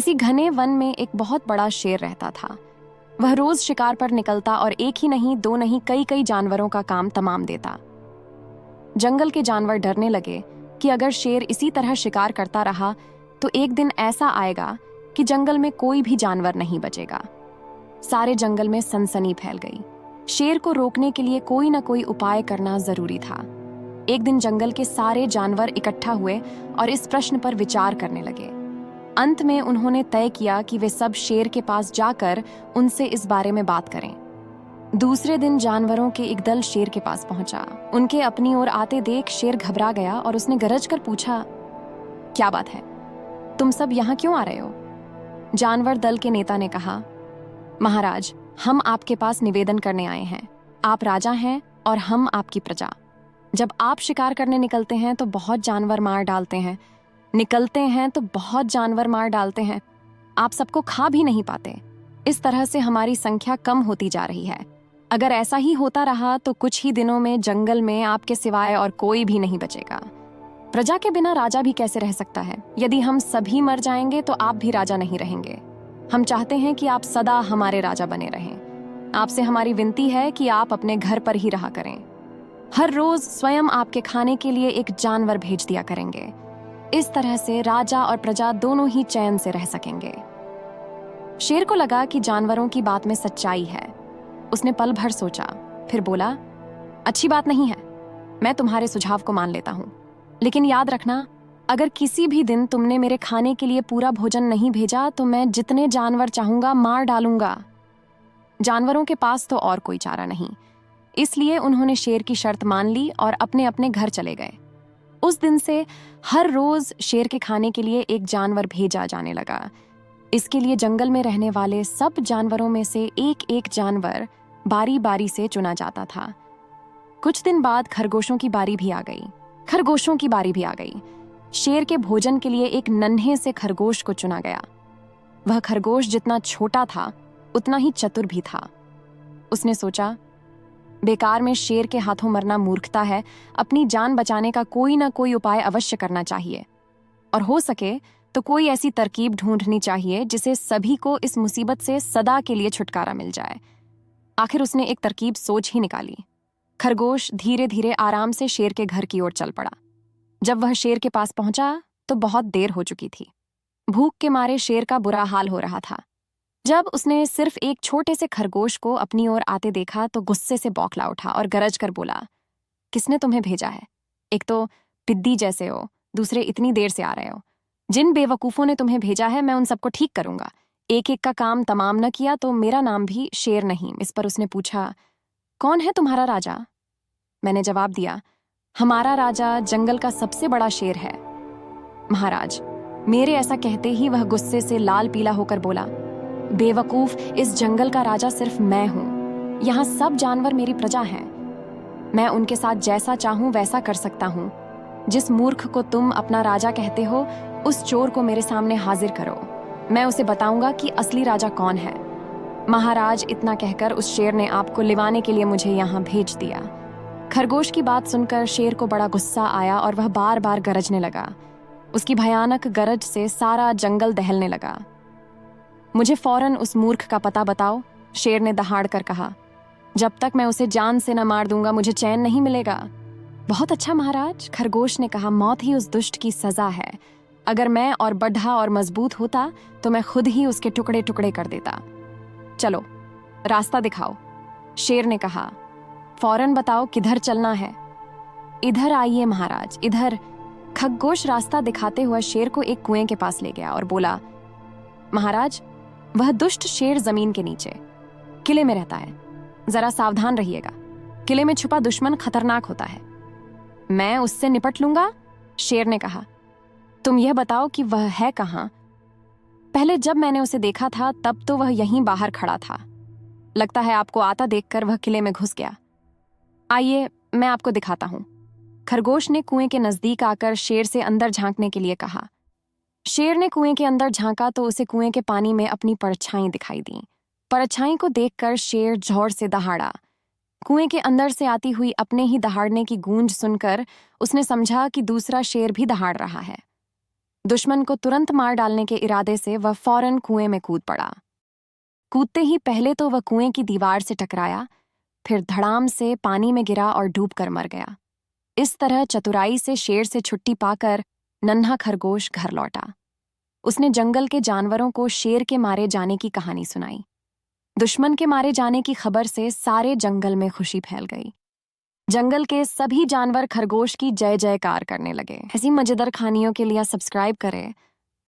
किसी घने वन में एक बहुत बड़ा शेर रहता था। वह रोज शिकार पर निकलता और एक ही नहीं, दो नहीं, कई कई जानवरों का काम तमाम देता। जंगल के जानवर डरने लगे कि अगर शेर इसी तरह शिकार करता रहा तो एक दिन ऐसा आएगा कि जंगल में कोई भी जानवर नहीं बचेगा। सारे जंगल में सनसनी फैल गई। शेर को रोकने के लिए कोई न कोई उपाय करना जरूरी था। एक दिन जंगल के सारे जानवर इकट्ठा हुए और इस प्रश्न पर विचार करने लगे। अंत में उन्होंने तय किया कि वे सब शेर के पास जाकर उनसे इस बारे में बात करें। दूसरे दिन जानवरों के एक दल शेर के पास पहुंचा। उनके अपनी ओर आते देख शेर घबरा गया और उसने गरज कर पूछा, क्या बात है, तुम सब यहाँ क्यों आ रहे हो? जानवर दल के नेता ने कहा, महाराज, हम आपके पास निवेदन करने आए हैं। आप राजा हैं और हम आपकी प्रजा। जब आप शिकार करने निकलते हैं तो बहुत जानवर मार डालते हैं, आप सबको खा भी नहीं पाते। इस तरह से हमारी संख्या कम होती जा रही है। अगर ऐसा ही होता रहा तो कुछ ही दिनों में जंगल में आपके सिवाय और कोई भी नहीं बचेगा। प्रजा के बिना राजा भी कैसे रह सकता है? यदि हम सभी मर जाएंगे तो आप भी राजा नहीं रहेंगे। हम चाहते हैं कि आप सदा हमारे राजा बने रहें। आपसे हमारी विनती है कि आप अपने घर पर ही रहा करें। हर रोज स्वयं आपके खाने के लिए एक जानवर भेज दिया करेंगे। इस तरह से राजा और प्रजा दोनों ही चैन से रह सकेंगे। शेर को लगा कि जानवरों की बात में सच्चाई है। उसने पल भर सोचा, फिर बोला, अच्छी बात नहीं है, मैं तुम्हारे सुझाव को मान लेता हूं, लेकिन याद रखना, अगर किसी भी दिन तुमने मेरे खाने के लिए पूरा भोजन नहीं भेजा तो मैं जितने जानवर चाहूंगा मार डालूंगा। जानवरों के पास तो और कोई चारा नहीं, इसलिए उन्होंने शेर की शर्त मान ली और अपने अपने घर चले गए। उस दिन से हर रोज शेर के खाने के लिए एक जानवर भेजा जाने लगा। इसके लिए जंगल में रहने वाले सब जानवरों में से एक एक जानवर बारी बारी से चुना जाता था। कुछ दिन बाद खरगोशों की बारी भी आ गई। शेर के भोजन के लिए एक नन्हे से खरगोश को चुना गया। वह खरगोश जितना छोटा था उतना ही चतुर भी था। उसने सोचा, बेकार में शेर के हाथों मरना मूर्खता है। अपनी जान बचाने का कोई ना कोई उपाय अवश्य करना चाहिए, और हो सके तो कोई ऐसी तरकीब ढूंढनी चाहिए जिसे सभी को इस मुसीबत से सदा के लिए छुटकारा मिल जाए। आखिर उसने एक तरकीब सोच ही निकाली। खरगोश धीरे धीरे आराम से शेर के घर की ओर चल पड़ा। जब वह शेर के पास पहुंचा तो बहुत देर हो चुकी थी। भूख के मारे शेर का बुरा हाल हो रहा था। जब उसने सिर्फ एक छोटे से खरगोश को अपनी ओर आते देखा तो गुस्से से बौखला उठा और गरज कर बोला, किसने तुम्हें भेजा है? एक तो पिद्दी जैसे हो, दूसरे इतनी देर से आ रहे हो। जिन बेवकूफों ने तुम्हें भेजा है मैं उन सबको ठीक करूंगा। एक एक का काम तमाम न किया तो मेरा नाम भी शेर नहीं। इस पर उसने पूछा, कौन है तुम्हारा राजा? मैंने जवाब दिया, हमारा राजा जंगल का सबसे बड़ा शेर है। महाराज, मेरे ऐसा कहते ही वह गुस्से से लाल पीला होकर बोला, बेवकूफ, इस जंगल का राजा सिर्फ मैं हूं। यहाँ सब जानवर मेरी प्रजा हैं। मैं उनके साथ जैसा चाहूं वैसा कर सकता हूं। जिस मूर्ख को तुम अपना राजा कहते हो उस चोर को मेरे सामने हाजिर करो। मैं उसे बताऊंगा कि असली राजा कौन है। महाराज, इतना कहकर उस शेर ने आपको लिवाने के लिए मुझे यहाँ भेज दिया। खरगोश की बात सुनकर शेर को बड़ा गुस्सा आया और वह बार बार गरजने लगा। उसकी भयानक गरज से सारा जंगल दहलने लगा। मुझे फौरन उस मूर्ख का पता बताओ, शेर ने दहाड़ कर कहा। जब तक मैं उसे जान से न मार दूंगा मुझे चैन नहीं मिलेगा। बहुत अच्छा महाराज, खरगोश ने कहा, मौत ही उस दुष्ट की सजा है। अगर मैं और बढ़ा और मजबूत होता तो मैं खुद ही उसके टुकड़े टुकड़े कर देता। चलो, रास्ता दिखाओ, शेर ने कहा। फौरन बताओ किधर चलना है। इधर आइए महाराज, इधर। खरगोश रास्ता दिखाते हुए शेर को एक कुएं के पास ले गया और बोला, महाराज, वह दुष्ट शेर जमीन के नीचे किले में रहता है। जरा सावधान रहिएगा। किले में छुपा दुश्मन खतरनाक होता है। मैं उससे निपट लूंगा, शेर ने कहा। तुम यह बताओ कि वह है कहाँ? पहले जब मैंने उसे देखा था तब तो वह यहीं बाहर खड़ा था। लगता है आपको आता देखकर वह किले में घुस गया। आइए, मैं आपको दिखाता हूं। खरगोश ने कुएं के नजदीक आकर शेर से अंदर झांकने के लिए कहा। शेर ने कुएं के अंदर झांका तो उसे कुएं के पानी में अपनी परछाई दिखाई दी। परछाई को देखकर शेर जोर से दहाड़ा। कुएं के अंदर से आती हुई अपने ही दहाड़ने की गूंज सुनकर उसने समझा कि दूसरा शेर भी दहाड़ रहा है। दुश्मन को तुरंत मार डालने के इरादे से वह फौरन कुएं में कूद पड़ा। कूदते ही पहले तो वह कुएं की दीवार से टकराया, फिर धड़ाम से पानी में गिरा और डूबकर मर गया। इस तरह चतुराई से शेर से छुट्टी पाकर नन्हा खरगोश घर लौटा। उसने जंगल के जानवरों को शेर के मारे जाने की कहानी सुनाई। दुश्मन के मारे जाने की खबर से सारे जंगल में खुशी फैल गई। जंगल के सभी जानवर खरगोश की जय जयकार करने लगे। ऐसी मजेदार कहानियों के लिए सब्सक्राइब करें